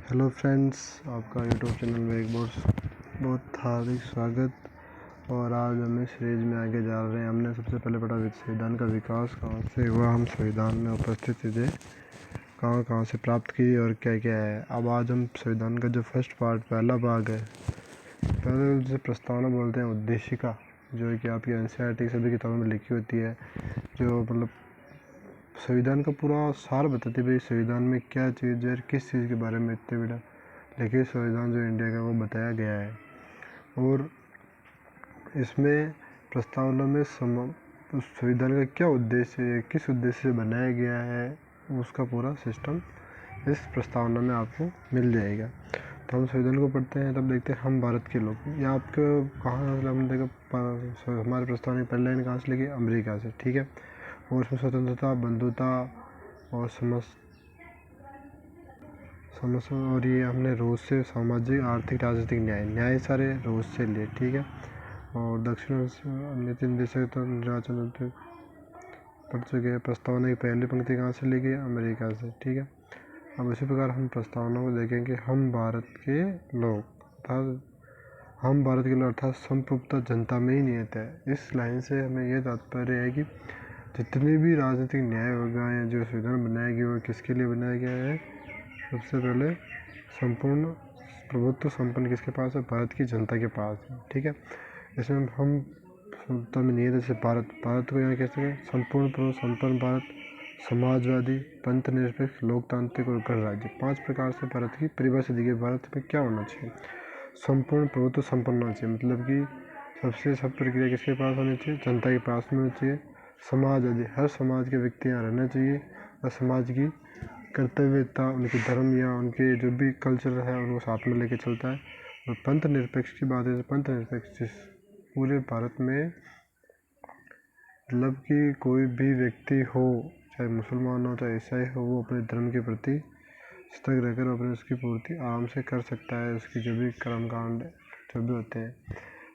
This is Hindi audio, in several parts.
हेलो फ्रेंड्स, आपका यूट्यूब चैनल में एक बहुत हार्दिक स्वागत। और आज हम इस सीरीज में आगे जा रहे हैं। हमने सबसे पहले पढ़ा संविधान का विकास कहाँ से हुआ, हम संविधान में उपस्थित चीज़ें कहाँ कहाँ से प्राप्त की और क्या क्या है। अब आज हम संविधान का जो फर्स्ट पार्ट पहला भाग है, पहले उसे प्रस्तावना बोलते हैं, उद्देशिका, जो कि आपकी एनसीईआरटी सभी किताबों में लिखी होती है, जो मतलब संविधान का पूरा सार बताती है भाई संविधान में क्या चीज़ है, किस चीज़ के बारे में इतने बड़ा लिखित संविधान जो इंडिया का वो बताया गया है। और इसमें प्रस्तावना में उस संविधान का क्या उद्देश्य है, किस उद्देश्य से बनाया गया है, उसका पूरा सिस्टम इस प्रस्तावना में आपको मिल जाएगा। तो हम संविधान को पढ़ते हैं, तब देखते हैं हम भारत के लोग। या आपको कहाँ हम देखो हमारे प्रस्तावना की पहली लाइन कहाँ से लिखी, अमेरिका से, ठीक है। और उसमें स्वतंत्रता, बंधुता और और ये हमने रूस से सामाजिक, आर्थिक, राजनीतिक न्याय सारे रूस से लिए, ठीक है। और दक्षिण नितिन देशक तो निर्वाचन पढ़ चुके हैं। प्रस्तावना की पहली पंक्ति कहाँ से ली गई, अमेरिका से, ठीक है। अब इसी प्रकार हम प्रस्तावना को देखेंगे। हम भारत के लोग अर्थात संप्रभुता जनता में ही निहित है। इस लाइन से हमें यह तात्पर्य है कि जितने भी राजनीतिक न्याय होगा या जो संविधान बनाया गया वो किसके लिए बनाया गया है। सबसे पहले संपूर्ण प्रभुत्व संपन्न किसके पास है, भारत की जनता के पास है, ठीक है। इसमें हम संविधान में निहित जैसे भारत को यहाँ कहते हैं संपूर्ण प्रभुत्व संपन्न भारत, समाजवादी, पंथ निरपेक्ष, लोकतांत्रिक और गणराज्य। 5 प्रकार से भारत की परिभाषा दी गई। भारत में क्या होना चाहिए, संपूर्ण प्रभुत्व संपन्न होना चाहिए, मतलब कि सब प्रक्रिया किसके पास होनी चाहिए, जनता के पास में होनी चाहिए। समाजवादी, हर समाज के व्यक्ति यहाँ रहना चाहिए और समाज की कर्तव्यता, उनके धर्म या उनके जो भी कल्चर है उनको साथ में लेके चलता है। और पंथ निरपेक्ष की बात है, पंथ निरपेक्ष पूरे भारत में मतलब कि कोई भी व्यक्ति हो, चाहे मुसलमान हो चाहे ईसाई हो, वो अपने धर्म के प्रति सतर्क रहकर अपने उसकी पूर्ति आराम से कर सकता है। उसकी जो भी कर्मकांड जो भी होते हैं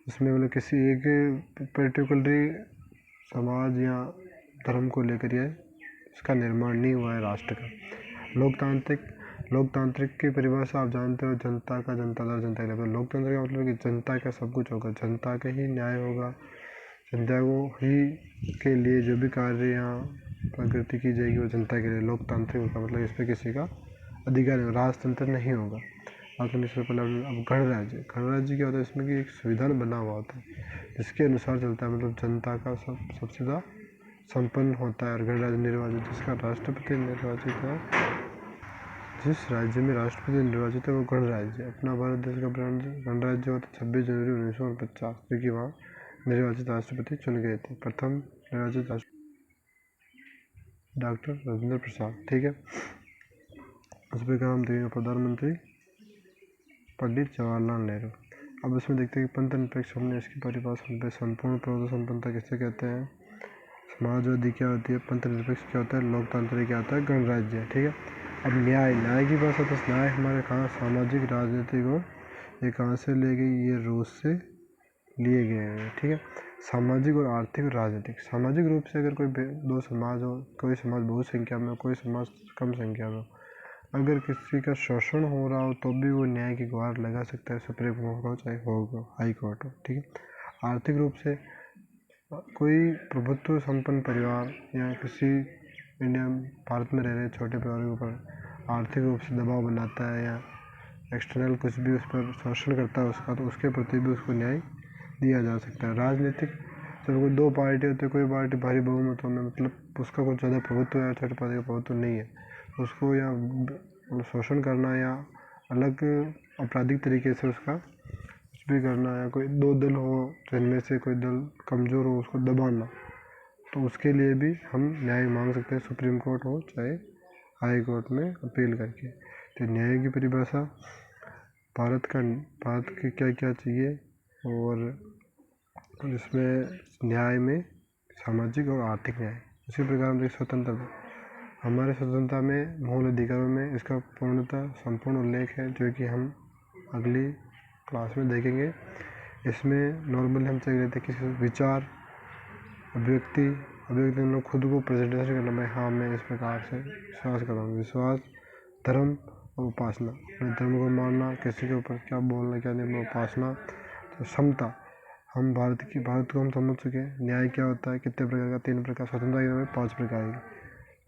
उसमें मतलब किसी एक पर्टिकुलर समाज या धर्म को लेकर यह इसका निर्माण नहीं हुआ है राष्ट्र का। लोकतांत्रिक की परिभाषा आप जानते हो, जनता का जनता दर जनता के लिए। लोकतंत्र का मतलब कि जनता का सब कुछ होगा, जनता का ही न्याय होगा, जनता को ही के लिए जो भी कार्य या प्रगति की जाएगी वो जनता के लिए। लोकतांत्रिक होगा मतलब इस पर किसी का अधिकार नहीं, राजतंत्र नहीं होगा। राजतंत्र से पहले अब गणराज्य क्या होता है, इसमें कि एक संविधान बना हुआ होता है जिसके अनुसार चलता है, मतलब जनता का सबसे ज़्यादा संपन्न होता है। और गणराज्य निर्वाचित, जिसका राष्ट्रपति निर्वाचित है, जिस राज्य में राष्ट्रपति निर्वाचित है वो गणराज्य। अपना भारत देश का गणराज्य हुआ था 26 जनवरी 1949, क्योंकि वहाँ निर्वाचित राष्ट्रपति चुन गए थे। प्रथम निर्वाचित राष्ट्रपति डॉक्टर राजेंद्र प्रसाद, ठीक है। उस प्रकार हम देखेंगे प्रधानमंत्री पंडित जवाहरलाल नेहरू। अब इसमें देखते हैं कि पंथ निरपेक्ष, हमने इसकी परिभाषा संपूर्ण प्रभुत्व संपन्नता किससे कहते हैं, समाजवादी क्या होती है, पंथ निरपेक्ष क्या होता है, लोकतांत्रिक क्या होता है, गणराज्य, ठीक है। अब न्याय की भाषा, तो न्याय हमारे कहाँ, सामाजिक, राजनीतिक और ये कहाँ से ले गई, ये रूस से लिए गए हैं, ठीक है। सामाजिक और आर्थिक और राजनीतिक। सामाजिक रूप से अगर कोई दो समाज हो, कोई समाज बहुत संख्या में हो, कोई समाज कम संख्या में हो, अगर किसी का शोषण हो रहा हो तो भी वो न्याय की गुहार लगा सकता है, सुप्रीम कोर्ट हो चाहे हो हाई कोर्ट हो, ठीक है। आर्थिक रूप से कोई प्रभुत्व संपन्न परिवार या किसी भारत में रह रहे छोटे परिवार के ऊपर आर्थिक रूप से दबाव बनाता है या एक्सटर्नल कुछ भी उस पर शोषण करता है उसका, तो उसके प्रति भी उसको न्याय दिया जा सकता है। राजनीतिक, जब कोई 2 पार्टी होती है, कोई पार्टी भारी बहुमतों में, मतलब उसका कुछ ज़्यादा प्रभुत्व है, छोटे पार्टी का प्रभुत्व नहीं है, उसको या शोषण करना या अलग आपराधिक तरीके से उसका कुछ भी करना, या कोई 2 दल हो जिनमें से कोई दल कमज़ोर हो उसको दबाना, तो उसके लिए भी हम न्याय मांग सकते हैं, सुप्रीम कोर्ट हो चाहे हाई कोर्ट में अपील करके। तो न्याय की परिभाषा, भारत के क्या क्या चाहिए, और इसमें न्याय में सामाजिक और आर्थिक न्याय। उसी प्रकार हम स्वतंत्रता, हमारे स्वतंत्रता में मूल अधिकारों में इसका पूर्णतः संपूर्ण उल्लेख है, जो कि हम अगली क्लास में देखेंगे। इसमें नॉर्मली हम चल रहे थे किसी विचार, अभिव्यक्ति हम लोग खुद को प्रेजेंटेशन करना है। हाँ, मैं इस प्रकार से विश्वास करता हूँ। विश्वास, धर्म, और उपासना, अपने धर्म को मानना, किसी के ऊपर क्या बोलना क्या नहीं, उपासना। तो समता, हम भारत को हम समझ चुके हैं। न्याय क्या होता है, कितने प्रकार का, 3 प्रकार। स्वतंत्रता के 5 प्रकार की।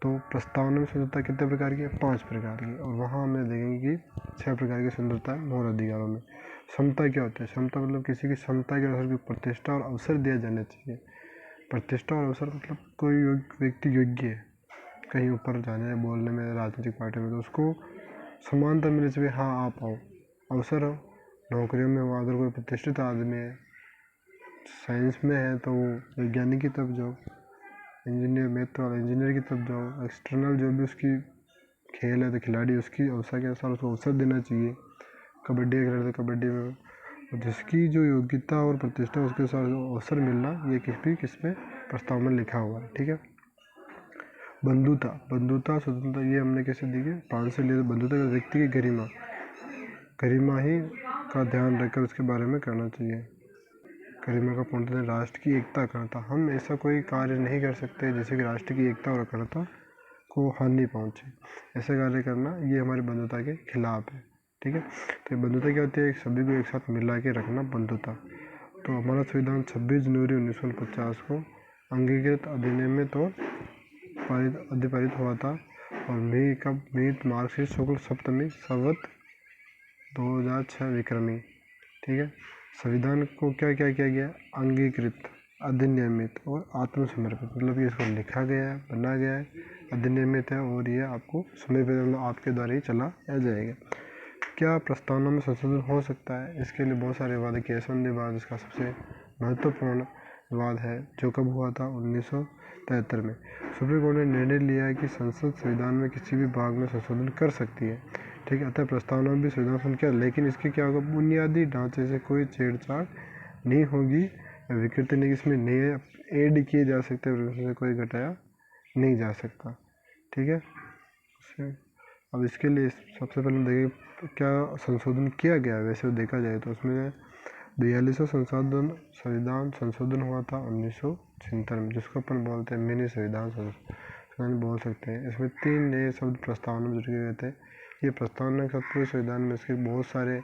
तो प्रस्तावना में स्वतंत्रता कितने प्रकार की है, 5 प्रकार की। और वहाँ हमें देखेंगे कि 6 प्रकार की स्वतंत्रता है मौलिक अधिकारों में। समता क्या होता है, समता मतलब किसी की क्षमता के अनुसार प्रतिष्ठा और अवसर दिया जाना चाहिए। प्रतिष्ठा और अवसर मतलब कोई व्यक्ति योग्य है कहीं ऊपर जाने बोलने में, राजनीतिक पार्टी में, तो उसको समानता मिलनी चाहिए। हाँ आप आओ, अवसर हो, नौकरियों में हो, अगर कोई प्रतिष्ठित आदमी है, साइंस में है तो वो वैज्ञानिक की तरफ जाओ, इंजीनियर मैथ वाला इंजीनियर की तरफ जाओ, एक्सटर्नल जो भी उसकी खेल है तो खिलाड़ी उसकी अवसर के अनुसार उसको अवसर देना चाहिए। कबड्डी खेल तो कबड्डी में, और जिसकी जो योग्यता और प्रतिष्ठा उसके अनुसार अवसर मिलना, ये किस में प्रस्ताव में लिखा हुआ है। ठीक है। बंधुता स्वतंत्रता, ये हमने कैसे दी है, 5 से लिए। बंधुता का व्यक्ति की गरिमा ही का ध्यान रखकर उसके बारे में करना चाहिए। गरिमा का पूर्णतः राष्ट्र की एकता अखंडता, हम ऐसा कोई कार्य नहीं कर सकते जिससे कि राष्ट्र की एकता और अखंडता को हानि पहुँचे। ऐसा कार्य करना ये हमारी बंधुता के खिलाफ है। ठीक है। तो बंधुता क्या होती है, सभी को एक साथ मिला के रखना, बंधुता। तो हमारा संविधान 26 जनवरी 1949 को अंगीकृत अधिनियम में तो पारित हुआ था। और मार्क्सिस्ट शुक्ल सप्तमी संवत 2006 विक्रमी। ठीक है। संविधान को क्या क्या किया गया, अंगीकृत, अधिनियमित और आत्मसमर्पित, मतलब ये इसको लिखा गया है, बना गया है, अधिनियमित है और ये आपको समर्पित, मतलब आपके द्वारा ही चला जाएगा। क्या प्रस्तावना में संशोधन हो सकता है, इसके लिए बहुत सारे विवाद है। केशवन विवाद इसका सबसे महत्वपूर्ण विवाद है, जो कब हुआ था, 1973 में। सुप्रीम कोर्ट ने निर्णय लिया है कि संसद संविधान में किसी भी भाग में संशोधन कर सकती है। ठीक है। अतः प्रस्तावना में भी संविधान किया, लेकिन इसके क्या होगा, बुनियादी ढांचे से कोई छेड़छाड़ नहीं होगी, विकृति नहीं, इसमें नए ऐड किए जा सकते हैं, उसमें कोई घटाया नहीं जा सकता। ठीक है। अब इसके लिए सबसे पहले देखें क्या संशोधन किया गया है। वैसे देखा जाए तो उसमें 42वां संविधान संशोधन हुआ था 1976 में, जिसको अपन बोलते हैं मिनी संविधान बोल सकते हैं। इसमें 3 नए शब्द प्रस्तावना में जुड़े गए थे। ये प्रस्तावना के साथ पूरे संविधान में इसके बहुत सारे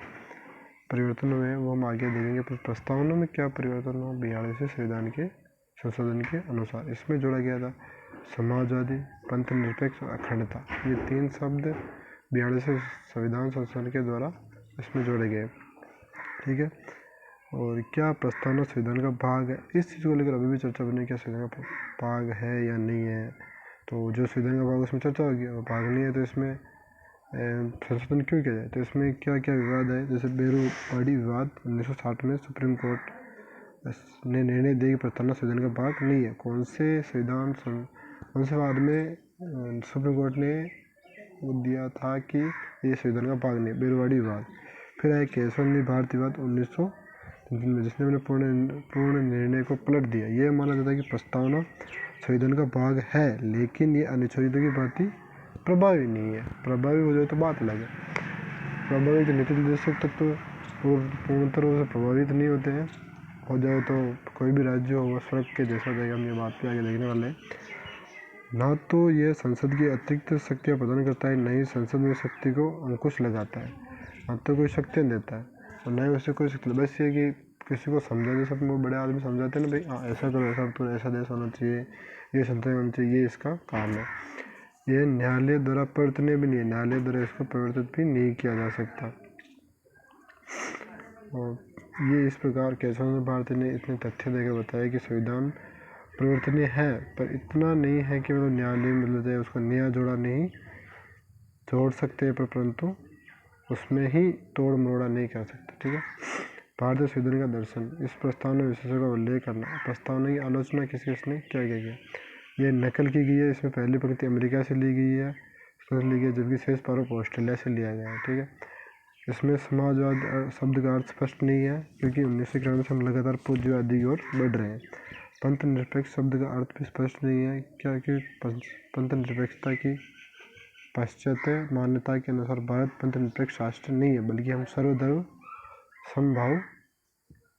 परिवर्तन हुए हैं, वो हम आगे देखेंगे। पर प्रस्तावना में क्या परिवर्तन हुआ, 42वें संविधान के संशोधन के अनुसार इसमें जोड़ा गया था समाजवादी, पंथ निरपेक्ष और अखंडता। ये 3 शब्द 42वें संविधान संशोधन के द्वारा इसमें जोड़े गए। ठीक है। और क्या प्रस्तावना संविधान का भाग है, इस चीज़ को लेकर अभी भी चर्चा बनी, क्या संविधान का भाग है या नहीं है। तो जो संविधान का भाग उसमें चर्चा होगी, और भाग नहीं है तो इसमें संशोधन क्यों किया जाए। तो इसमें क्या क्या विवाद है, जैसे बेरोबाड़ी विवाद 1960 में सुप्रीम कोर्ट ने निर्णय दिया कि प्रस्तावना संविधान का भाग नहीं है। कौन से वाद में सुप्रीम कोर्ट ने दिया था कि ये संविधान का भाग नहीं, बेरोबाड़ी विवाद। फिर आए केशवन भारत विवाद 1900 में, जिसने अपने पूर्ण निर्णय को पलट दिया। ये माना जाता है कि प्रस्तावना संविधान का भाग है, लेकिन ये अनुच्छेदों की भांति प्रभावी नहीं है। प्रभावी हो जाए तो बात अलग है। प्रभावित नीति निर्देशक तक तो पूर्णतः रूप से प्रभावित नहीं होते हैं। हो जाए तो कोई भी राज्य हो स्वर्ग के जैसा जाएगा, हम ये बात पे आगे देखने वाले हैं। ना तो ये संसद की अतिरिक्त शक्तियाँ प्रदान करता है, न ही संसद में शक्ति को अंकुश लगाता है, ना तो कोई शक्तियाँ देता है और न ही उससे कोई शक्ति। बस ये कि किसी को समझाने, सब बड़े आदमी समझाते हैं ना, भाई हाँ ऐसा करो, ऐसा तो ऐसा देश होना चाहिए, ये संसद होना चाहिए, ये इसका काम है। ये न्यायालय द्वारा परिवर्तनीय भी नहीं है, न्यायालय द्वारा इसको परिवर्तित भी नहीं किया जा सकता। और ये इस प्रकार केशव भारती ने इतने तथ्य देकर बताया कि संविधान परिवर्तनीय है, पर इतना नहीं है कि मतलब न्यायालय मिल जाए, उसको नया जोड़ा नहीं जोड़ सकते, परंतु उसमें ही तोड़ मरोड़ा नहीं कर सकते। ठीक है। भारतीय संविधान का दर्शन, इस प्रस्ताव में विशेषण का उल्लेख करना। प्रस्तावना की आलोचना किसने क्या गया, ये नकल की गई है। इसमें पहली पंक्ति अमेरिका से ली गई है, जबकि शेष प्रारूप ऑस्ट्रेलिया से लिया गया है। ठीक है। इसमें समाजवाद शब्द का अर्थ स्पष्ट नहीं है, क्योंकि 1991 से हम लगातार पूंजीवादी की ओर बढ़ रहे हैं। पंथ निरपेक्ष शब्द का अर्थ भी स्पष्ट नहीं है, क्योंकि पंथ निरपेक्षता की पाश्चात्य मान्यता के अनुसार भारत पंथ निरपेक्ष राष्ट्र नहीं है, बल्कि हम सर्वधर्म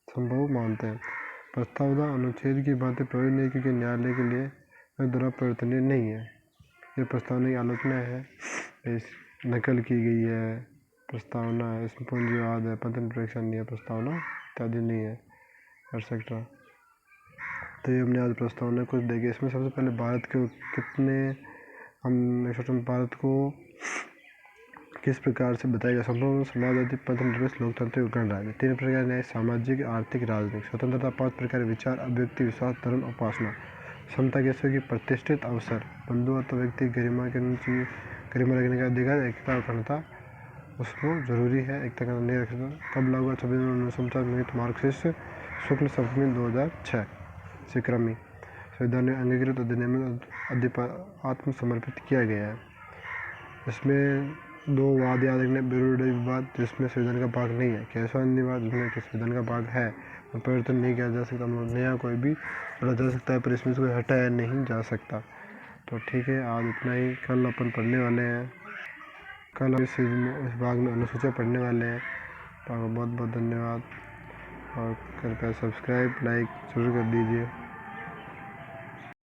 संभव मानते हैं। प्रस्तावना अनुच्छेद की बातें प्रभावी नहीं, क्योंकि न्यायालय के लिए द्वारा परिवर्तनीय नहीं है। ये प्रस्तावना की आलोचना है। नकल की गई है, प्रस्तावना है, इसमें पूंजीवाद है, पतन परीक्षण नहीं है, प्रस्तावना इत्यादि नहीं है, एक्सेट्रा। तो ये हमने आज प्रस्तावना कुछ देखी। इसमें सबसे पहले भारत के कितने हम भारत को किस प्रकार से बताएगा? संपूर्ण समाजवादी, पथनिरपेक्ष, लोकतांत्रिक, गणराज्य। 3 प्रकार न्याय, सामाजिक, आर्थिक, राजनीतिक। स्वतंत्रता 5 प्रकार विचार, अभिव्यक्ति, विश्वास, धर्म, उपासना। समता के की प्रतिष्ठित अवसर, बंधुत्व, व्यक्ति गरिमा के नीचे गरिमा रखने का अधिकार, एकता, अखंडता उसको जरूरी है, एकता का नहीं रखना। कब लागू हुआ? 26 जनवरी 1949, मार्क्सिस्ट, शुक्ल सप्तमी 2006, सिक्रमी। संविधान में अंगीकृत अधिनियम में आत्मसमर्पित किया गया है। इसमें 2 वाद याद रखने, विरोधी विवाद जिसमें संविधान का भाग नहीं है, केशवानंद विवाद जिसमें संविधान का भाग है और परिवर्तन नहीं किया जा सकता, नया कोई भी जोड़ा जा सकता है पर इसमें से कोई हटाया नहीं जा सकता। तो ठीक है, आज इतना ही। कल अपन पढ़ने वाले हैं, कल इस भाग में अनुसूचियाँ पढ़ने वाले हैं। तो आपका बहुत बहुत धन्यवाद और कृपया सब्सक्राइब लाइक जरूर कर दीजिए।